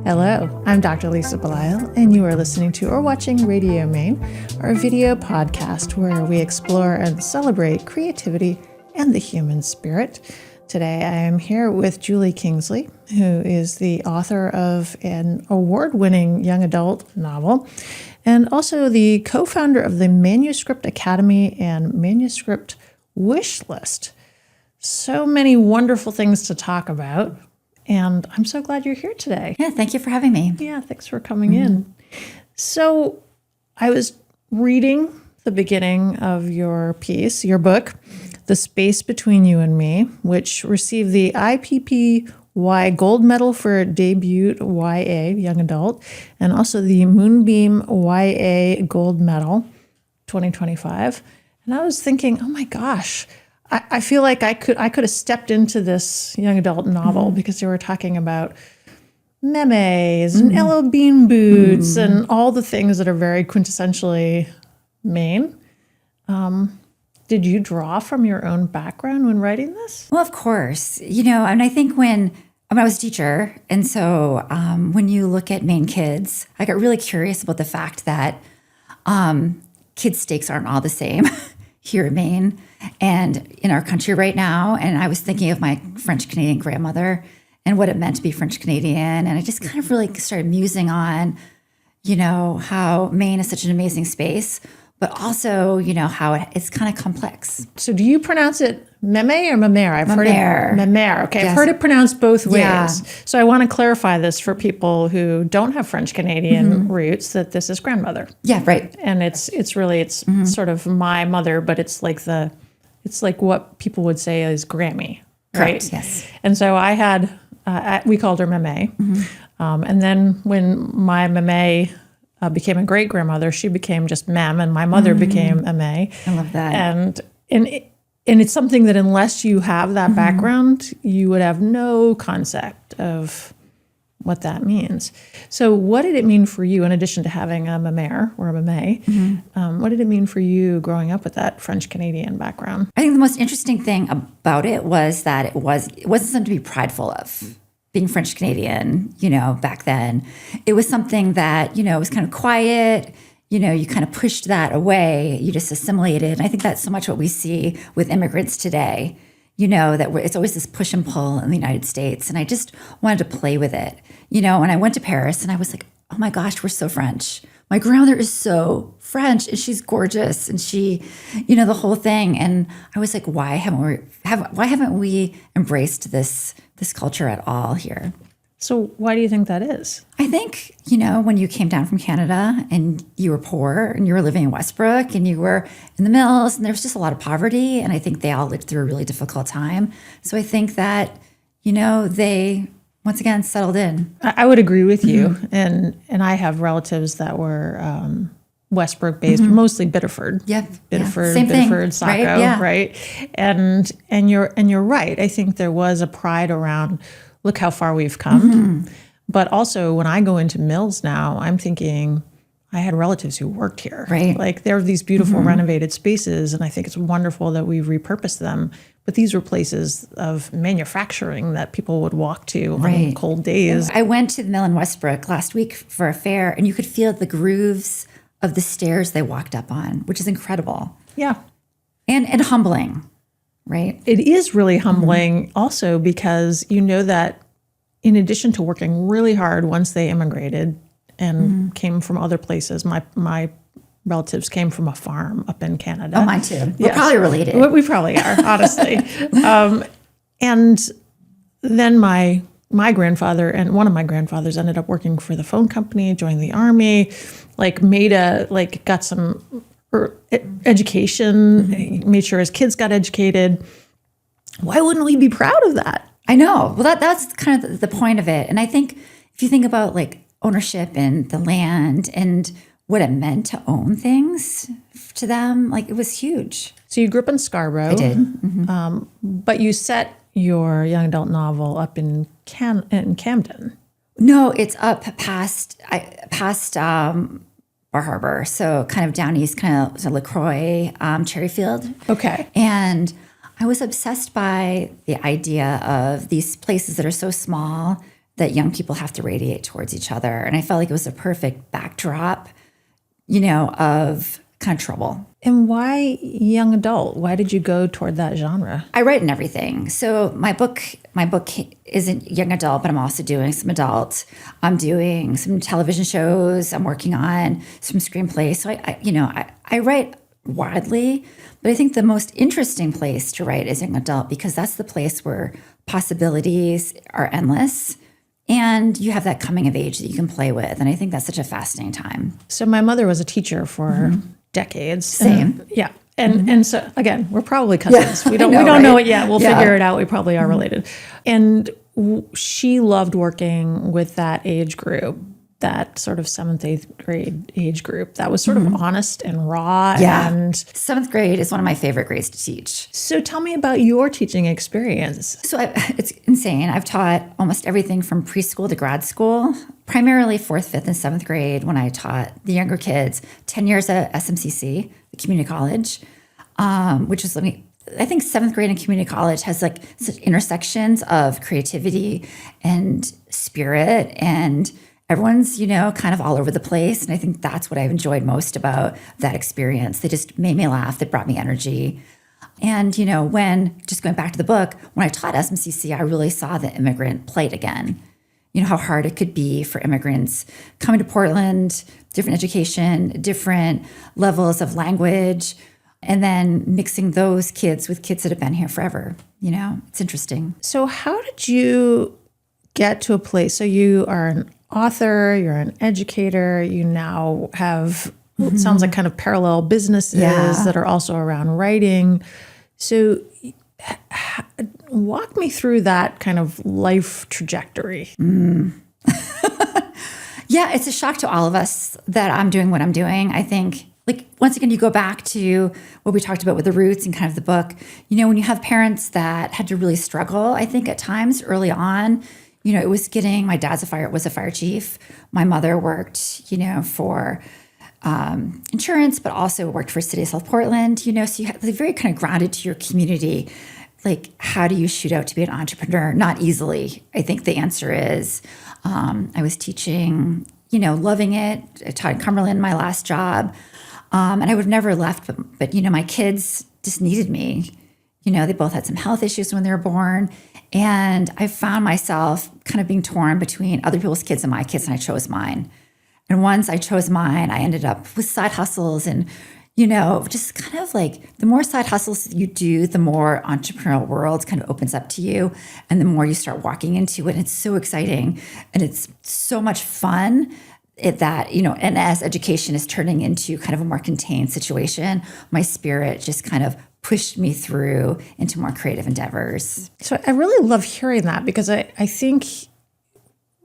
Hello, I'm Dr. Lisa Belisle, and you are listening to or watching Radio Maine, our video podcast where we explore and celebrate creativity and the human spirit. Today I am here with Julie Kingsley, who is the author of an award-winning young adult novel, and also the co-founder of the Manuscript Academy and Manuscript Wishlist. So many wonderful things to talk about. And I'm so glad you're here today. Yeah, thank you for having me. Yeah, thanks for coming in. So I was reading the beginning of your piece, your book, The Space Between You and Me, which received the IPPY Gold Medal for Debut YA, Young Adult, and also the Moonbeam YA Gold Medal 2025. And I was thinking, oh my gosh, I feel like I could have stepped into this young adult novel because they were talking about memes and yellow bean boots and all the things that are very quintessentially Maine. Did you draw from your own background when writing this? Well, of course. And I think when I was a teacher, and so when you look at Maine kids, I got really curious about the fact that kids' stakes aren't all the same here in Maine and in our country right now. And I was thinking of my French-Canadian grandmother and what it meant to be French-Canadian. And I just kind of really started musing on, how Maine is such an amazing space, but also, how it's kind of complex. So do you pronounce it meme or mamere? I've heard it mamere. Okay, yes. I've heard it pronounced both ways. Yeah. So I want to clarify this for people who don't have French-Canadian roots, that this is grandmother. Yeah, right. And it's sort of my mother, but it's like what people would say is Grammy, right? Correct, yes. And so I had, we called her meme. And then when my meme became a great grandmother, she became just mem, and my mother became meme. I love that. And it's something that unless you have that background, you would have no concept of what that means. So what did it mean for you, in addition to having a mamere or a meme, what did it mean for you growing up with that French-Canadian background? I think the most interesting thing about it was that it wasn't something to be prideful of. Being French-Canadian, back then, it was something that, was kind of quiet. You kind of pushed that away. You just assimilated. And I think that's so much what we see with immigrants today, that it's always this push and pull in the United States. And I just wanted to play with it. When I went to Paris and I was like, oh my gosh, we're so French. My grandmother is so French and she's gorgeous. And she, the whole thing. And I was like, why haven't we embraced this culture at all here? So why do you think that is? I think, when you came down from Canada and you were poor and you were living in Westbrook and you were in the mills and there was just a lot of poverty. And I think they all lived through a really difficult time. So I think that, they once again settled in. I would agree with you. And I have relatives that were Westbrook based, mostly Biddeford. Yep. Biddeford, Same Biddeford, thing, Saco, right? Yeah. right? And you're right. I think there was a pride around, look how far we've come. But also when I go into mills now, I'm thinking I had relatives who worked here. Right. Like there are these beautiful renovated spaces, and I think it's wonderful that we've repurposed them. But these were places of manufacturing that people would walk to on cold days. I went to the mill in Westbrook last week for a fair, and you could feel the grooves of the stairs they walked up on, which is incredible. Yeah. And humbling, right? It is really humbling also because that in addition to working really hard once they immigrated and came from other places, my relatives came from a farm up in Canada. Oh, mine too. We're probably related. We probably are, honestly. And then my grandfather and one of my grandfathers ended up working for the phone company, joined the army, got some education, made sure his kids got educated. Why wouldn't we be proud of that? I know. Well, that's kind of the point of it. And I think if you think about ownership and the land and what it meant to own things to them, it was huge. So you grew up in Scarborough. I did. But you set your young adult novel up in Camden. No, it's up past Bar Harbor, so kind of down east, kind of LaCroix, Cherryfield. Okay. And I was obsessed by the idea of these places that are so small that young people have to radiate towards each other. And I felt like it was a perfect backdrop, you know, of kind of trouble. And why young adult? Why did you go toward that genre? I write in everything. So my book isn't young adult, but I'm also doing some adult. I'm doing some television shows. I'm working on some screenplays. So I write widely, but I think the most interesting place to write is young adult because that's the place where possibilities are endless. And you have that coming of age that you can play with. And I think that's such a fascinating time. So my mother was a teacher for decades. Same. Yeah. And so again, we're probably cousins. Yeah, we don't know it yet. We'll figure it out. We probably are related. And she loved working with that age group, that sort of 7th, 8th grade age group that was sort of honest and raw. Yeah. And 7th grade is one of my favorite grades to teach. so tell me about your teaching experience. So it's insane. I've taught almost everything from preschool to grad school, primarily 4th, 5th, and 7th grade when I taught the younger kids, 10 years at SMCC, the community college, which is, I think 7th grade and community college has like such intersections of creativity and spirit, and everyone's, you know, kind of all over the place. And I think that's what I've enjoyed most about that experience. They just made me laugh. They brought me energy. And, you know, just going back to the book, when I taught SMCC, I really saw the immigrant plight again. You know, how hard it could be for immigrants coming to Portland, different education, different levels of language, and then mixing those kids with kids that have been here forever. You know, it's interesting. So how did you get to a place? So you are an author, you're an educator, you now have, it sounds like kind of parallel businesses that are also around writing. So walk me through that kind of life trajectory. Yeah, it's a shock to all of us that I'm doing what I'm doing. I think, like, once again, you go back to what we talked about with the roots and kind of the book. You know, when you have parents that had to really struggle, I think at times early on, you know, it was my dad's was a fire chief. My mother worked, you know, for insurance, but also worked for City of South Portland, you know, so you have very kind of grounded to your community. Like, how do you shoot out to be an entrepreneur? Not easily. I think the answer is, I was teaching, you know, loving it. I taught in Cumberland, my last job. And I would have never left, but, you know, my kids just needed me. You know, they both had some health issues when they were born. And I found myself kind of being torn between other people's kids and my kids, and I chose mine. And once I chose mine, I ended up with side hustles and, you know, just kind of like the more side hustles you do, the more entrepreneurial world kind of opens up to you. And the more you start walking into it, and it's so exciting and it's so much fun that, you know, and as education is turning into kind of a more contained situation, my spirit just kind of pushed me through into more creative endeavors. So I really love hearing that because I think,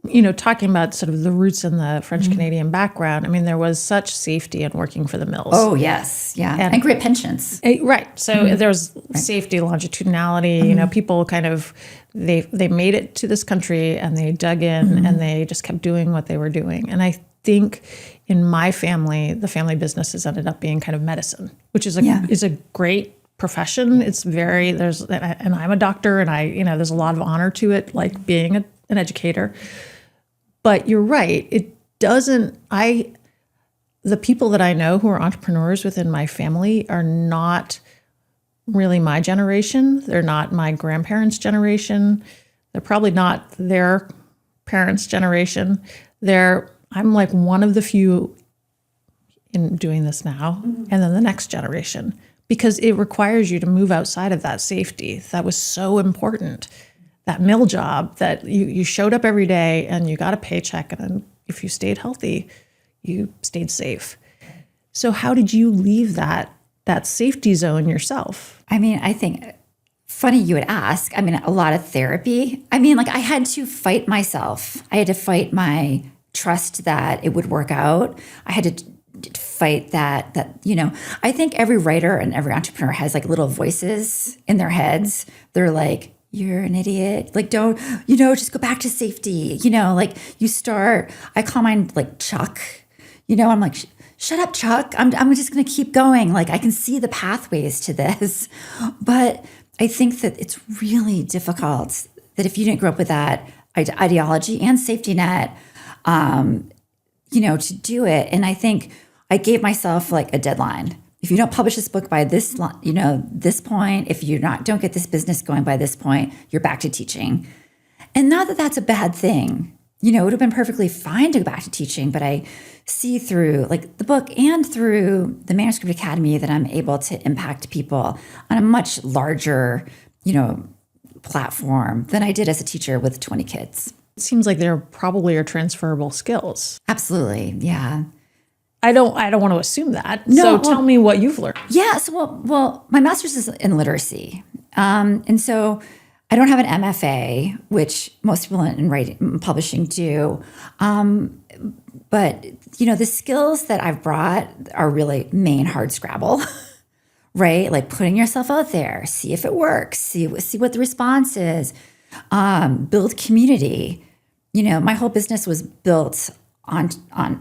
you know, talking about sort of the roots in the French Canadian background, I mean, there was such safety in working for the mills. Oh, yes. Yeah. And great pensions. Right. So there's safety, longitudinality, you know, people kind of, they made it to this country and they dug in and they just kept doing what they were doing. And I think in my family, the family businesses ended up being kind of medicine, which is a great profession. It's and I'm a doctor and you know, there's a lot of honor to it, like being an educator. But you're right. It doesn't, the people that I know who are entrepreneurs within my family are not really my generation. They're not my grandparents' generation. They're probably not their parents' generation. I'm like one of the few in doing this now, and then the next generation, because it requires you to move outside of that safety. That was so important. That mill job that you showed up every day and you got a paycheck, and then if you stayed healthy, you stayed safe. So how did you leave that safety zone yourself? I mean, I think funny you would ask. I mean, a lot of therapy. I mean, like I had to fight myself. I had to fight my trust that it would work out. I had to fight that, you know, I think every writer and every entrepreneur has like little voices in their heads. They're like, you're an idiot. Like, don't, you know, just go back to safety. You know, like I call mine like Chuck, you know, I'm like, shut up, Chuck. I'm just going to keep going. Like, I can see the pathways to this. But I think that it's really difficult that if you didn't grow up with that ideology and safety net, to do it. And I think I gave myself like a deadline. If you don't publish this book by this, this point, if you don't get this business going by this point, you're back to teaching. And not that that's a bad thing. It would have been perfectly fine to go back to teaching, but I see through like the book and through the Manuscript Academy that I'm able to impact people on a much larger, platform than I did as a teacher with 20 kids. It seems like there probably are transferable skills. Absolutely. Yeah. I don't want to assume that. No, so tell me what you've learned. Yes. Well, my master's is in literacy. And so I don't have an MFA, which most people in writing and publishing do. But, the skills that I've brought are really Maine hard scrabble, right? Like putting yourself out there, see if it works, see what the response is, build community. My whole business was built on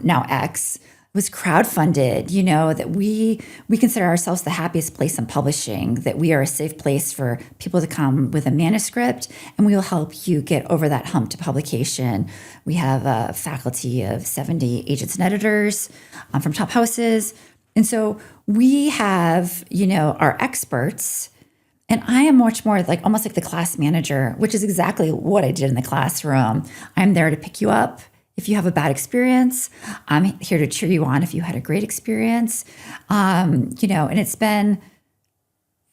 now X. Was crowdfunded, that we consider ourselves the happiest place in publishing, that we are a safe place for people to come with a manuscript, and we will help you get over that hump to publication. We have a faculty of 70 agents and editors from top houses. And so we have, our experts, and I am much more like almost like the class manager, which is exactly what I did in the classroom. I'm there to pick you up if you have a bad experience. I'm here to cheer you on if you had a great experience. And it's been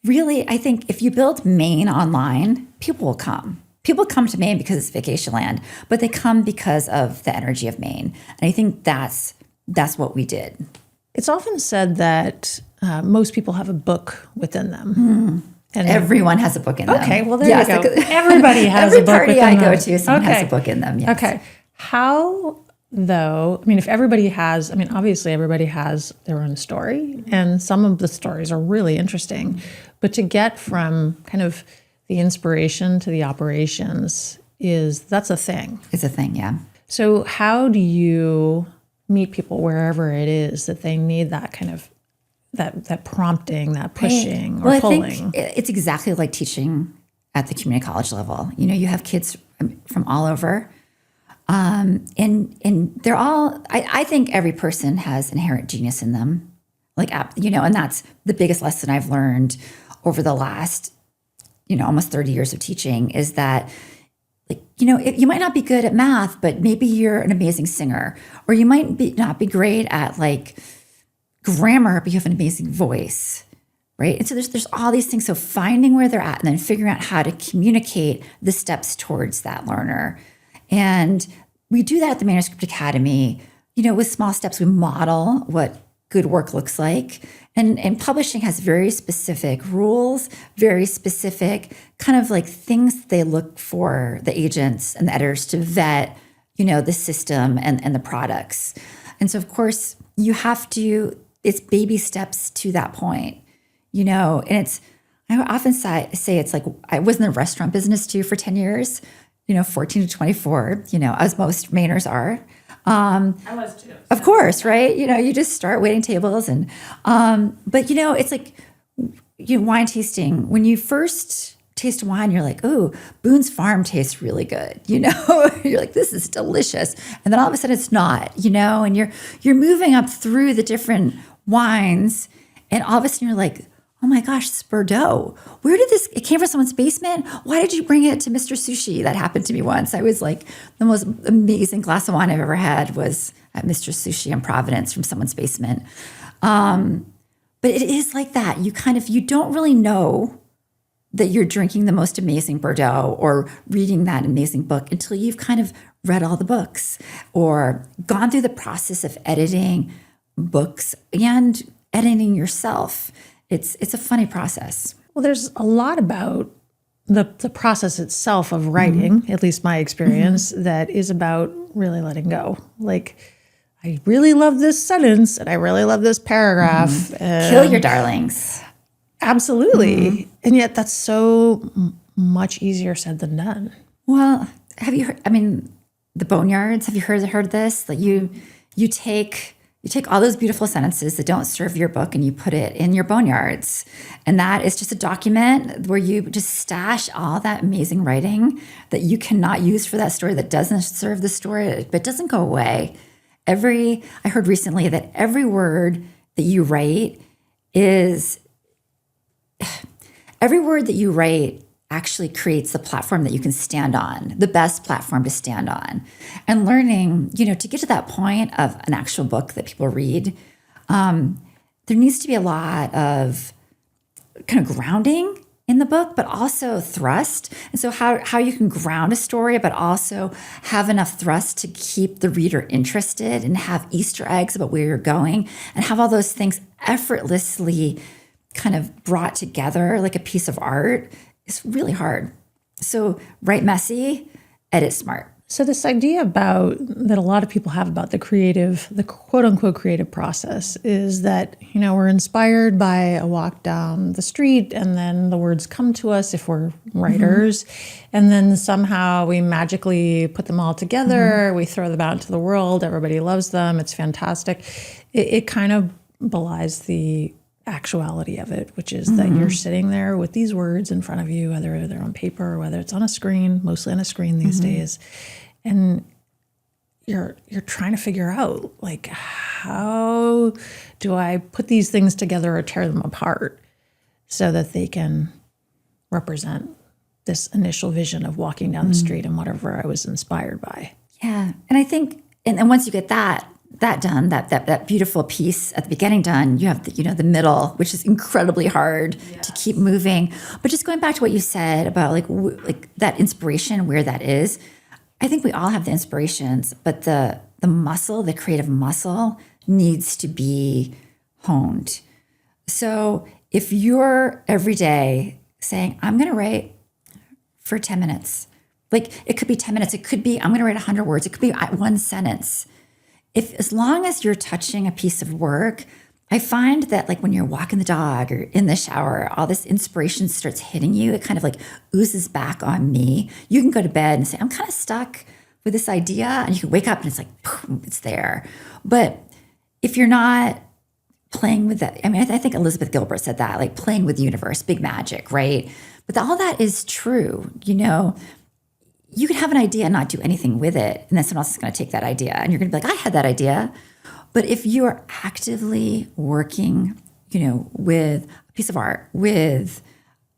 really, I think if you build Maine online, people will come. People come to Maine because it's vacation land, but they come because of the energy of Maine. And I think that's what we did. It's often said that most people have a book within them. Mm. And everyone has a book in them. Okay, well, there you go. Everybody has a book within them. Every party I go to, someone has a book in them, yes. Okay. How, though, if everybody has, obviously everybody has their own story, and some of the stories are really interesting, but to get from kind of the inspiration to the operations that's a thing. It's a thing, yeah. So how do you meet people wherever it is that they need that kind of, that prompting, that pushing or pulling? I think it's exactly like teaching at the community college level. You have kids from all over. And they're all, I think every person has inherent genius in them, and that's the biggest lesson I've learned over the last, almost 30 years of teaching is that, you might not be good at math, but maybe you're an amazing singer, or you might not be great at grammar, but you have an amazing voice, right? And so there's all these things. So finding where they're at and then figuring out how to communicate the steps towards that learner. And we do that at the Manuscript Academy, with small steps. We model what good work looks like. And publishing has very specific rules, very specific kind of things they look for the agents and the editors to vet, the system and the products. And so, of course, you have to, it's baby steps to that point, and I often say it's like, I was in the restaurant business too for 10 years. 14 to 24, as most Mainers are. I was too. Of course, right? You just start waiting tables but it's like wine tasting. When you first taste wine, you're like, oh, Boone's Farm tastes really good. You're like, this is delicious. And then all of a sudden it's not, and you're moving up through the different wines, and all of a sudden you're like, oh my gosh, it's Bordeaux. Where did this, it came from someone's basement? Why did you bring it to Mr. Sushi? That happened to me once. I was like, the most amazing glass of wine I've ever had was at Mr. Sushi in Providence from someone's basement. But it is like that. You don't really know that you're drinking the most amazing Bordeaux or reading that amazing book until you've kind of read all the books or gone through the process of editing books and editing yourself. It's a funny process. Well, there's a lot about the process itself of writing, at least my experience, that is about really letting go. I really love this sentence and I really love this paragraph. Kill your darlings. Absolutely. And yet that's so much easier said than done. Well, have you heard, the Boneyards, have you heard this? That you take You take all those beautiful sentences that don't serve your book and you put it in your boneyards. And that is just a document where you just stash all that amazing writing that you cannot use for that story, that doesn't serve the story, but doesn't go away. I heard recently that every word that you write actually creates the platform that you can stand on, the best platform to stand on. And learning, to get to that point of an actual book that people read, there needs to be a lot of kind of grounding in the book, but also thrust. And so how you can ground a story, but also have enough thrust to keep the reader interested and have Easter eggs about where you're going and have all those things effortlessly kind of brought together like a piece of art is really hard. So write messy, edit smart. So this idea that a lot of people have about the quote unquote creative process is that, we're inspired by a walk down the street and then the words come to us if we're writers. And then somehow we magically put them all together. We throw them out into the world. Everybody loves them. It's fantastic. It kind of belies the actuality of it, which is that you're sitting there with these words in front of you, whether they're on paper or whether it's on a screen, mostly on a screen these days. And you're trying to figure out, like, how do I put these things together or tear them apart so that they can represent this initial vision of walking down the street and whatever I was inspired by. Yeah. And I think, and once you get that done, that beautiful piece at the beginning done, you have the middle, which is incredibly hard to keep moving. But just going back to what you said about like that inspiration, where that is, I think we all have the inspirations, but the creative muscle needs to be honed. So if you're every day saying, I'm going to write for 10 minutes, like it could be 10 minutes, it could be, I'm going to write 100 words, it could be one sentence. As long as you're touching a piece of work, I find that like when you're walking the dog or in the shower, all this inspiration starts hitting you. It kind of like oozes back on me. You can go to bed and say, I'm kind of stuck with this idea. And you can wake up and it's like, boom, it's there. But if you're not playing with that, I think Elizabeth Gilbert said that, like playing with the universe, big magic, right? But all that is true, You can have an idea and not do anything with it, and then someone else is going to take that idea, and you're going to be like, I had that idea. But if you are actively working, with a piece of art, with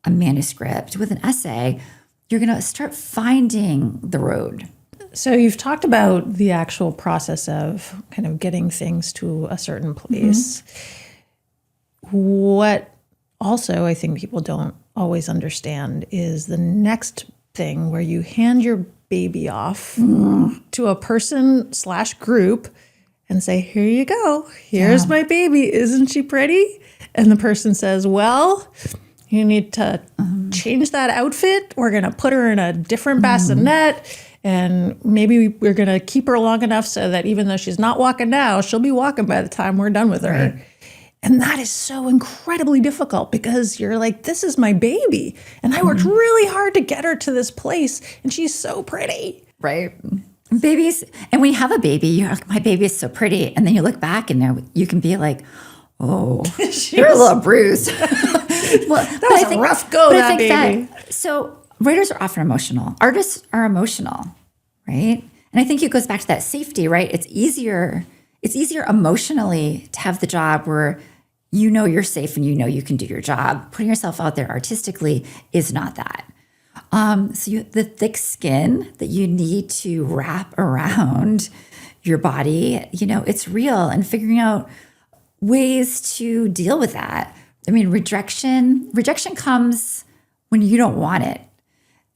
a manuscript, with an essay, you're going to start finding the road. So you've talked about the actual process of kind of getting things to a certain place. What also I think people don't always understand is the next thing where you hand your baby off to a person/group and say, here you go. Here's my baby. Isn't she pretty? And the person says, well, you need to change that outfit. We're going to put her in a different bassinet. And maybe we're going to keep her long enough so that even though she's not walking now, she'll be walking by the time we're done with her. Right. And that is so incredibly difficult because you're like, this is my baby. And I worked really hard to get her to this place. And she's so pretty. Right. Babies. And when you have a baby, you're like, my baby is so pretty. And then you look back and you can be like, oh, you're a little bruised. Well, that was a rough go, that baby. So writers are often emotional. Artists are emotional, right? And I think it goes back to that safety, right? It's easier emotionally to have the job where you're safe and you can do your job. Putting yourself out there artistically is not that. So the thick skin that you need to wrap around your body, it's real, and figuring out ways to deal with that. Rejection comes when you don't want it.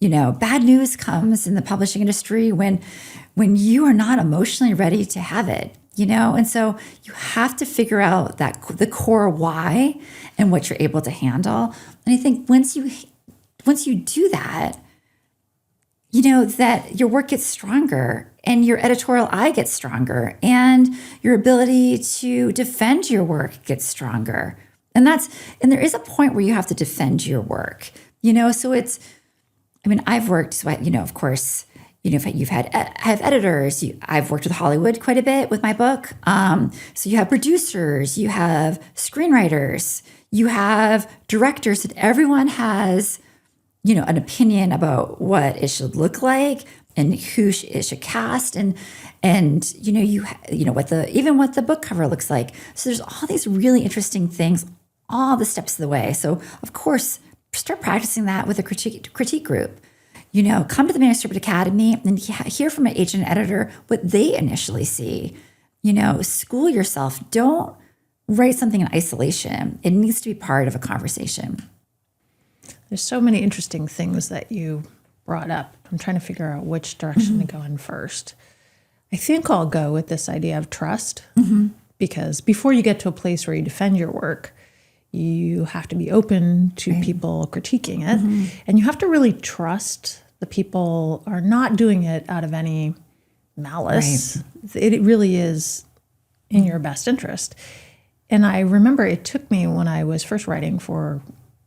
Bad news comes in the publishing industry when you are not emotionally ready to have it. And so you have to figure out the core why and what you're able to handle. And I think once you do that, that your work gets stronger and your editorial eye gets stronger and your ability to defend your work gets stronger. And there is a point where you have to defend your work, so it's, I've worked, so of course, you've had have editors. I've worked with Hollywood quite a bit with my book. So you have producers, you have screenwriters, you have directors, and everyone has, an opinion about what it should look like and who it should cast, and what the book cover looks like. So there's all these really interesting things, all the steps of the way. So of course, start practicing that with a critique group. Come to the Manuscript Academy and hear from an agent and editor what they initially see. School yourself. Don't write something in isolation. It needs to be part of a conversation. There's so many interesting things that you brought up. I'm trying to figure out which direction to go in first. I think I'll go with this idea of trust, because before you get to a place where you defend your work, you have to be open to people critiquing it. And you have to really trust the people are not doing it out of any malice. It really is in your best interest. And I remember it took me, when I was first writing for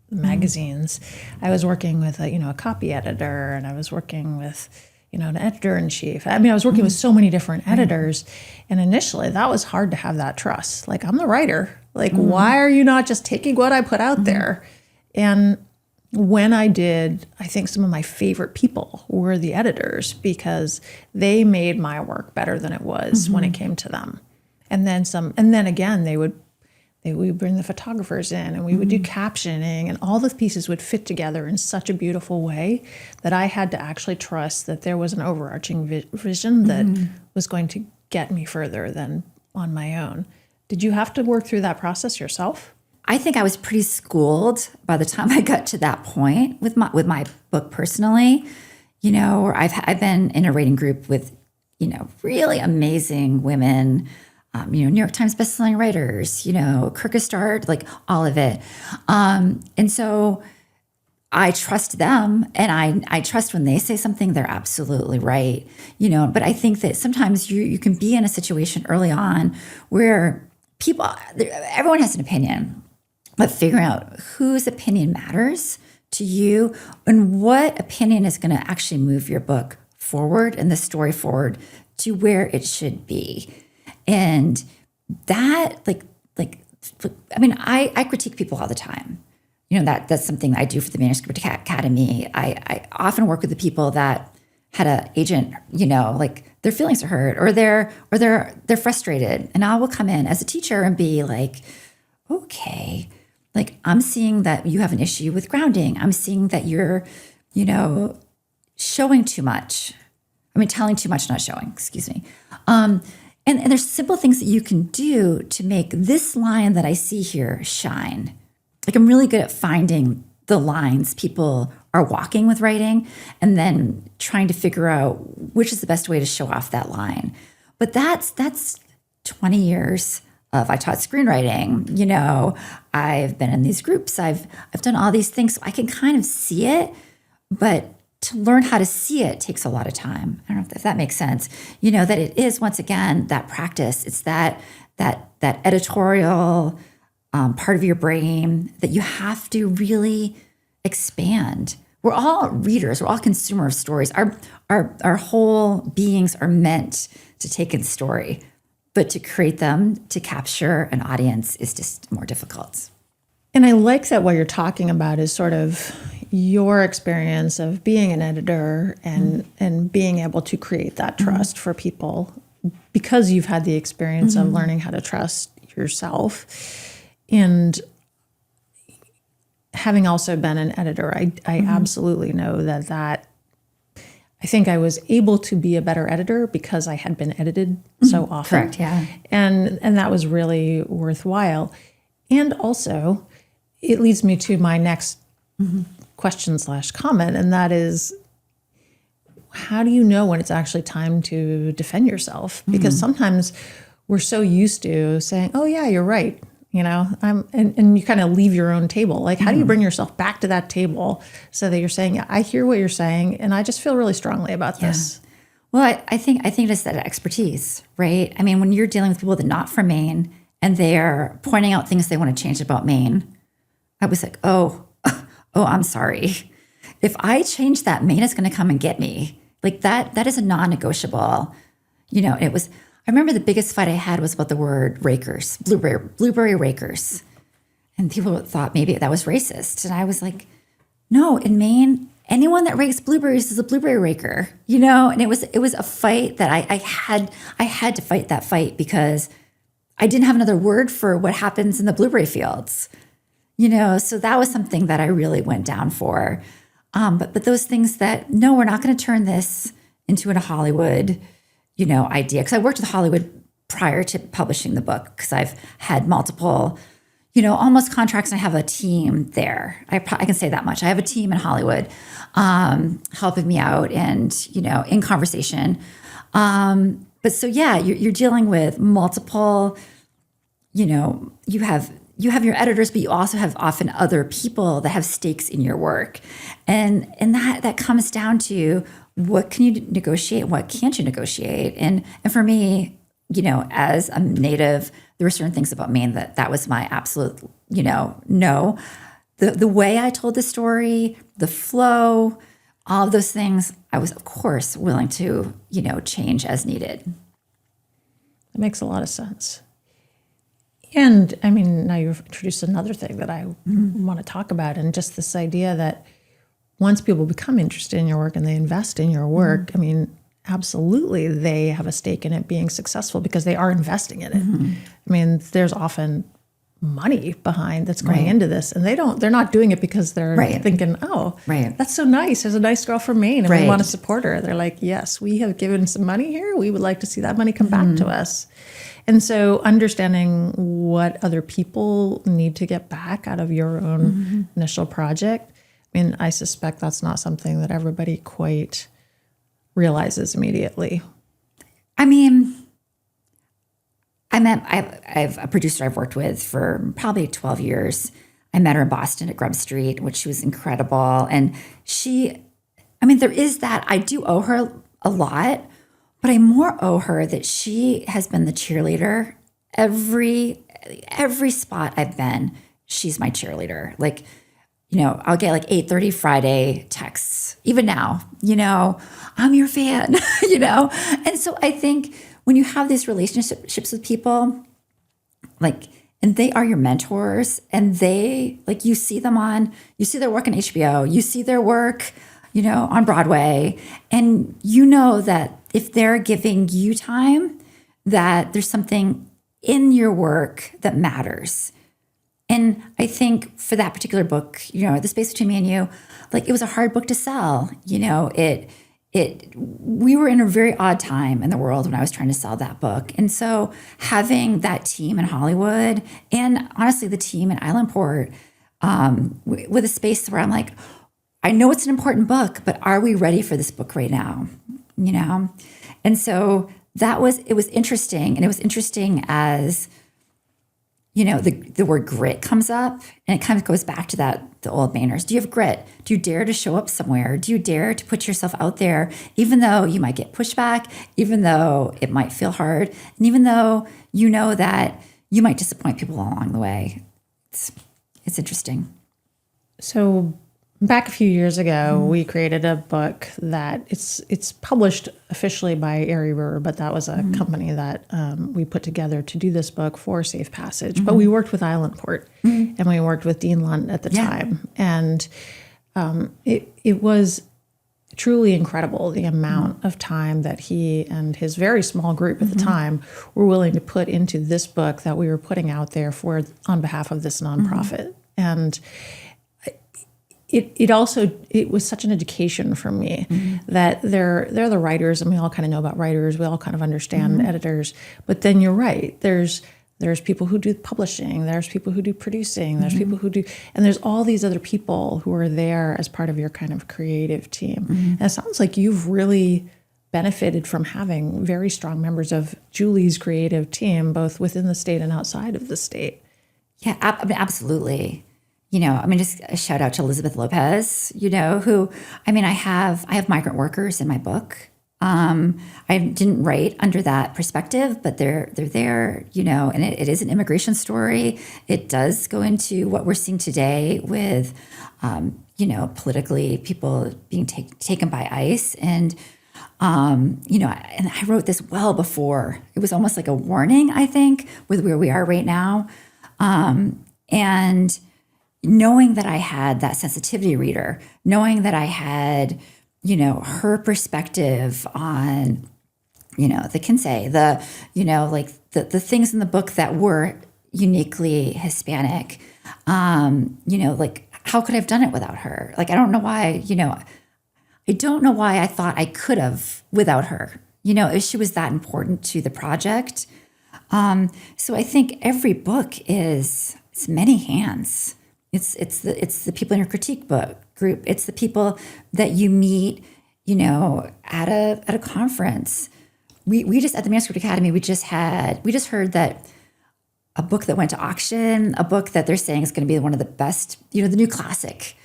magazines, I was working with a copy editor, and I was working with an editor-in-chief. I was working with so many different editors. And initially that was hard to have that trust. Like, I'm the writer. Like, why are you not just taking what I put out there? And when I did, I think some of my favorite people were the editors, because they made my work better than it was when it came to them. And then again, they would bring the photographers in, and we would do captioning, and all the pieces would fit together in such a beautiful way that I had to actually trust that there was an overarching vision that was going to get me further than on my own. Did you have to work through that process yourself? I think I was pretty schooled by the time I got to that point with my book personally. Where I've been in a writing group with really amazing women. New York Times bestselling writers, Kierkegaard, like all of it. And so I trust them, and I trust when they say something, they're absolutely right. But I think that sometimes you can be in a situation early on where everyone has an opinion, but figuring out whose opinion matters to you and what opinion is going to actually move your book forward and the story forward to where it should be. And that, I critique people all the time. That's something I do for the Manuscript Academy. I often work with the people that had an agent, their feelings are hurt, or they're frustrated, and I will come in as a teacher and be like, okay, I'm seeing that you have an issue with grounding. I'm seeing that you're, showing too much. Telling too much, not showing. Excuse me. And there's simple things that you can do to make this line that I see here shine. I'm really good at finding the lines people are walking with writing, and then trying to figure out which is the best way to show off that line. But that's 20 years of, I taught screenwriting. I've been in these groups. I've done all these things, so I can kind of see it, but to learn how to see it takes a lot of time. I don't know if that makes sense. That it is, once again, that practice. It's that editorial part of your brain that you have to really expand. We're all readers. We're all consumers of stories. Our whole beings are meant to take in story, but to create them, to capture an audience, is just more difficult. And I like that what you're talking about is sort of your experience of being an editor and being able to create that trust for people, because you've had the experience of learning how to trust yourself. And having also been an editor, I absolutely know that I think I was able to be a better editor because I had been edited so often. Correct, yeah. And that was really worthwhile. And also, it leads me to my next question/comment, and that is, how do you know when it's actually time to defend yourself? Because sometimes we're so used to saying, oh yeah, you're right. And you kind of leave your own table. Like, how do you bring yourself back to that table so that you're saying, yeah, I hear what you're saying, and I just feel really strongly about this? Well, I think it's that expertise, right? When you're dealing with people that are not from Maine, and they're pointing out things they want to change about Maine, I was like, oh, I'm sorry. If I change that, Maine is going to come and get me. Like that is a non-negotiable, it was, I remember the biggest fight I had was about the word rakers, blueberry rakers. And people thought maybe that was racist. And I was like, no, in Maine, anyone that rakes blueberries is a blueberry raker, and it was a fight that I had to fight that fight because I didn't have another word for what happens in the blueberry fields, so that was something that I really went down for. But those things that, no, we're not going to turn this into a Hollywood, idea. Because I worked with Hollywood prior to publishing the book because I've had multiple, almost contracts. I have a team there. I can say that much. I have a team in Hollywood helping me out and, in conversation. But so, yeah, you're dealing with multiple, you have your editors, but you also have often other people that have stakes in your work. And that comes down to what can you negotiate, what can't you negotiate? And for me, as a native, there were certain things about Maine that was my absolute, no. The way I told the story, the flow, all of those things, I was, of course, willing to, change as needed. That makes a lot of sense. And I mean, now you've introduced another thing that I want to talk about, and just this idea that once people become interested in your work and they invest in your work, I mean, absolutely, they have a stake in it being successful because they are investing in it. I mean, there's often money behind that's going into this, and they're not doing it because they're thinking, oh, that's so nice. There's a nice girl from Maine and we want to support her. They're like, yes, we have given some money here. We would like to see that money come back to us. And so understanding what other people need to get back out of your own initial project, I mean, I suspect that's not something that everybody quite realizes immediately. I mean, I have a producer I've worked with for probably 12 years. I met her in Boston at Grub Street, which she was incredible. And there is that. I do owe her a lot, but I more owe her that she has been the cheerleader. Every spot I've been, she's my cheerleader. Like, I'll get like 8:30 Friday texts, even now, I'm your fan, And so I think when you have these relationships with people, like, and they are your mentors, and they, like, you see their work on HBO, you see their work, on Broadway, and that if they're giving you time, that there's something in your work that matters. And I think for that particular book, The Space Between Me and You, like, it was a hard book to sell. We were in a very odd time in the world when I was trying to sell that book. And so having that team in Hollywood, and honestly, the team in Islandport, with a space where I'm like, I know it's an important book, but are we ready for this book right now? And so it was interesting. And it was interesting as, the word grit comes up, and it kind of goes back to the old Mainers. Do you have grit? Do you dare to show up somewhere? Do you dare to put yourself out there, even though you might get pushback, even though it might feel hard, and even though that you might disappoint people along the way? It's interesting. So back a few years ago, we created a book that it's published officially by Erie River, but that was a company that we put together to do this book for Safe Passage. But we worked with Islandport, and we worked with Dean Lunt at the time. And it was truly incredible, the amount of time that he and his very small group at the time were willing to put into this book that we were putting out there on behalf of this nonprofit. And it was such an education for me that they're the writers, and we all kind of know about writers. We all kind of understand editors. But then you're right. There's people who do publishing. There's people who do producing. There's people who do, and there's all these other people who are there as part of your kind of creative team. And it sounds like you've really benefited from having very strong members of Julie's creative team, both within the state and outside of the state. Yeah, absolutely. Just a shout out to Elizabeth Lopez, who, I have migrant workers in my book. I didn't write under that perspective, but they're there, and it is an immigration story. It does go into what we're seeing today with, politically people being taken by ICE. And And I wrote this well before. It was almost like a warning, I think, with where we are right now. And knowing that I had that sensitivity reader, knowing that I had, her perspective on, the Kingsley, the things in the book that were uniquely Hispanic, how could I have done it without her? I don't know why, I don't know why I thought I could have without her. She was that important to the project. So I think every book it's many hands. It's the people in your critique book group. It's the people that you meet, at a conference. We just at the Manuscript Academy, we just heard that a book that went to auction, a book that they're saying is going to be one of the best, the new classic.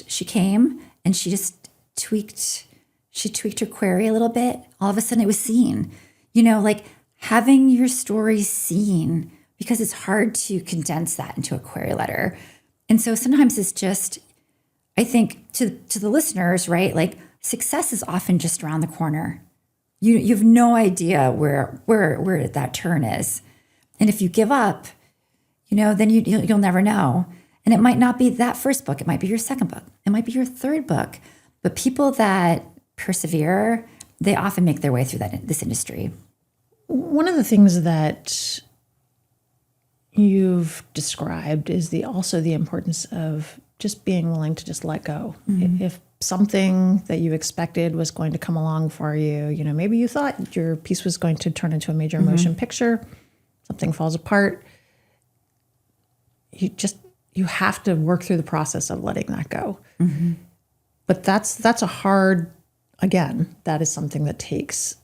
She came and she just tweaked her query a little bit. All of a sudden it was seen, having your story seen, because it's hard to condense that into a query letter. And so sometimes it's just, I think to the listeners, right? Success is often just around the corner. You have no idea where that turn is. And if you give up, then you'll never know. And it might not be that first book. It might be your second book. It might be your third book. But people that persevere, they often make their way through this industry. One of the things that you've described is also the importance of just being willing to just let go. Mm-hmm. If something that you expected was going to come along for you, maybe you thought your piece was going to turn into a major mm-hmm. motion picture, something falls apart. You have to work through the process of letting that go. Mm-hmm. But that's a hard, again, that is something that takes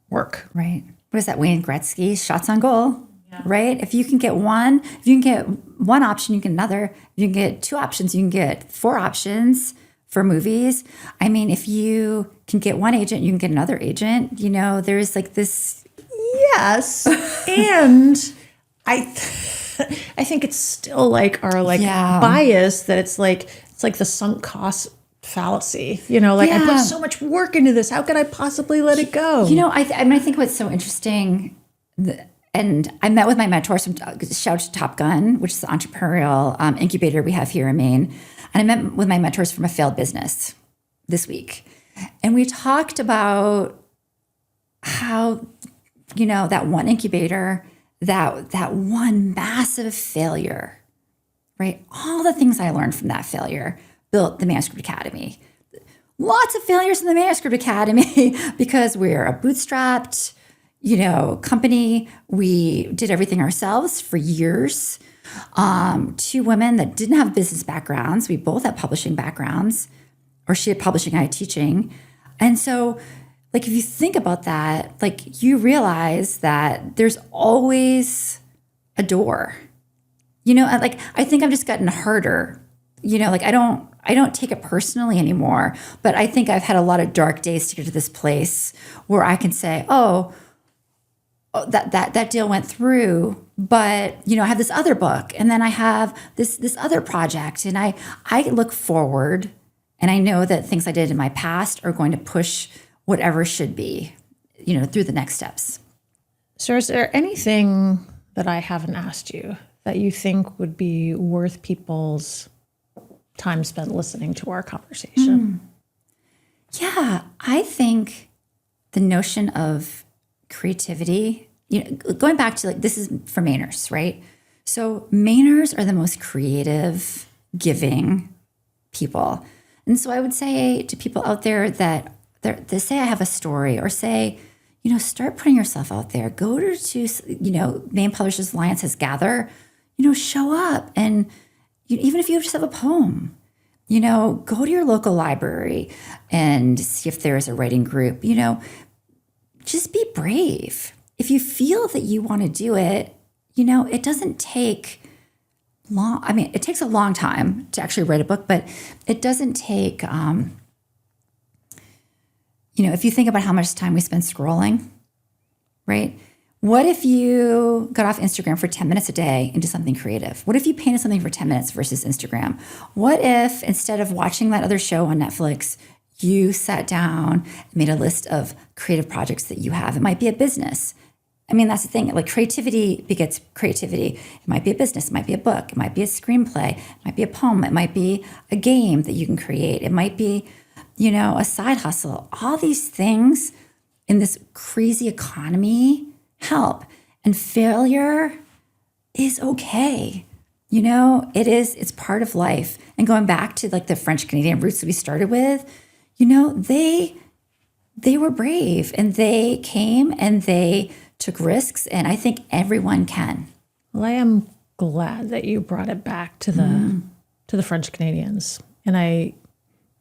work. Right. What is that, Wayne Gretzky? Shots on goal, yeah. Right? If you can get one option, you can get another. If you can get two options, you can get four options for movies. I mean, if you can get one agent, you can get another agent. There's this. Yes. And I think it's still our bias that it's like the sunk cost fallacy. I put so much work into this. How could I possibly let it go? I think what's so interesting, and I met with my mentors from shout to Top Gun, which is the entrepreneurial incubator we have here in Maine. And I met with my mentors from a failed business this week. And we talked about how, that one incubator, that one massive failure, right? All the things I learned from that failure built the Manuscript Academy. Lots of failures in the Manuscript Academy because we're a bootstrapped, company. We did everything ourselves for years. Two women that didn't have business backgrounds. We both had publishing backgrounds, or she had publishing, I had teaching. And so if you think about that, you realize that there's always a door, I think I've just gotten harder, I don't take it personally anymore, but I think I've had a lot of dark days to get to this place where I can say, that deal went through, but I have this other book, and then I have this other project, and I look forward, and I know that things I did in my past are going to push whatever should be, through the next steps. So is there anything that I haven't asked you that you think would be worth people's time spent listening to our conversation? Yeah, I think the notion of creativity, going back to this is for Mainers, right? So Mainers are the most creative, giving people. And so I would say to people out there that they say I have a story, or say, start putting yourself out there. Go to Maine Publishers Alliance has Gather, show up. And even if you just have a poem, go to your local library and see if there is a writing group, just be brave. If you feel that you want to do it, it doesn't take long. I mean, it takes a long time to actually write a book, but it doesn't take, if you think about how much time we spend scrolling, right? What if you got off Instagram for 10 minutes a day and did something creative? What if you painted something for 10 minutes versus Instagram? What if instead of watching that other show on Netflix, you sat down and made a list of creative projects that you have. It might be a business. I mean, that's the thing. Like creativity begets creativity. It might be a business. It might be a book. It might be a screenplay. It might be a poem. It might be a game that you can create. It might be, a side hustle. All these things in this crazy economy help. And failure is okay. It's part of life. And going back to like the French Canadian roots that we started with, they were brave and they came and they took risks. And I think everyone can. Well, I am glad that you brought it back to the French Canadians. And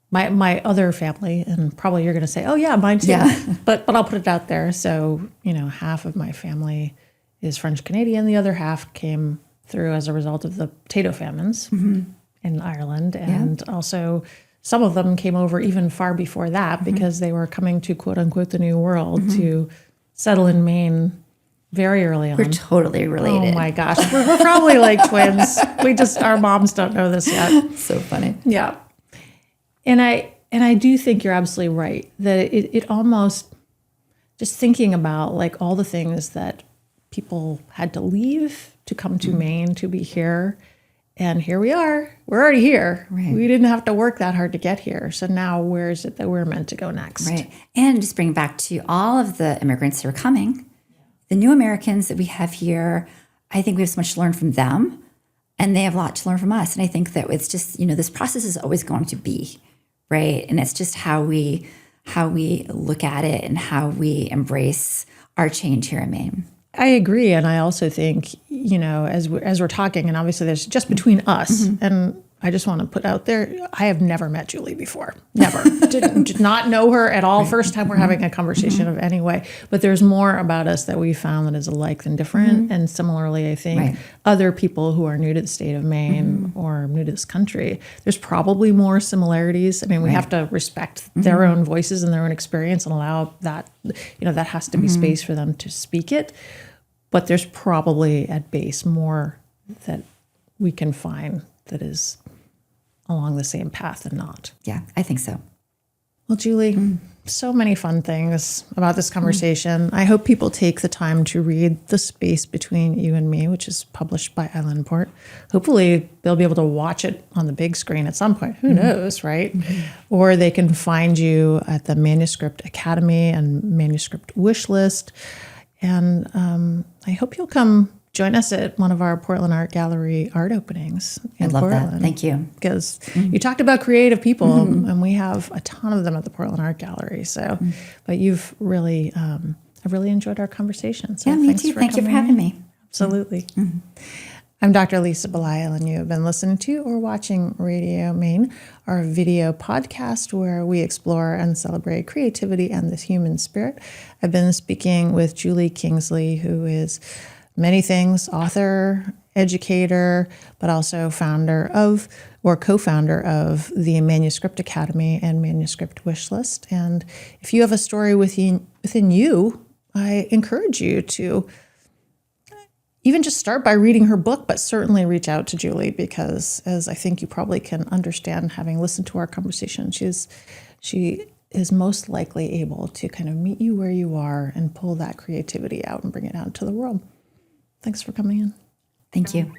my other family, and probably you're going to say, oh yeah, mine too. Yeah. But I'll put it out there. So, half of my family is French Canadian. The other half came through as a result of the potato famines in Ireland. And also some of them came over even far before that because they were coming to quote unquote the New World to settle in Maine very early on. We're totally related. Oh my gosh. We're probably like twins. Our moms don't know this yet. So funny. Yeah. And I do think you're absolutely right that it almost, just thinking about like all the things that people had to leave to come to Maine to be here. And here we are. We're already here. Right. We didn't have to work that hard to get here. So now where is it that we're meant to go next? Right. And just bring back to all of the immigrants that are coming, the new Americans that we have here, I think we have so much to learn from them and they have a lot to learn from us. And I think that it's just, this process is always going to be, right? And it's just how we look at it and how we embrace our change here in Maine. I agree. And I also think, as we're talking, and obviously there's just between us, and I just want to put out there, I have never met Julie before. Never. did not know her at all. First time we're having a conversation of any way. But there's more about us that we found that is alike than different. And similarly, I think other people who are new to the state of Maine or new to this country, there's probably more similarities. I mean, we have to respect their own voices and their own experience and allow that, that has to be space for them to speak it. But there's probably at base more that we can find that is along the same path and not. Yeah, I think so. Well, Julie, so many fun things about this conversation. I hope people take the time to read The Space Between You and Me, which is published by Islandport. Hopefully they'll be able to watch it on the big screen at some point. Who knows, right? Or they can find you at the Manuscript Academy and Manuscript Wishlist. And I hope you'll come join us at one of our Portland Art Gallery art openings in I'd love Portland. that. Thank you. Because you talked about creative people, and we have a ton of them at the Portland Art Gallery. So, but you've really, I've really enjoyed our conversation. So yeah, me thanks too. for Thank you for coming having in. me. Absolutely. I'm Dr. Lisa Belisle, and you have been listening to or watching Radio Maine, our video podcast where we explore and celebrate creativity and the human spirit. I've been speaking with Julie Kingsley, who is many things, author, educator, but also founder of or co-founder of the Manuscript Academy and Manuscript Wishlist. And if you have a story within you, I encourage you to even just start by reading her book, but certainly reach out to Julie because, as I think you probably can understand having listened to our conversation, she is most likely able to kind of meet you where you are and pull that creativity out and bring it out into the world. Thanks for coming in. Thank you.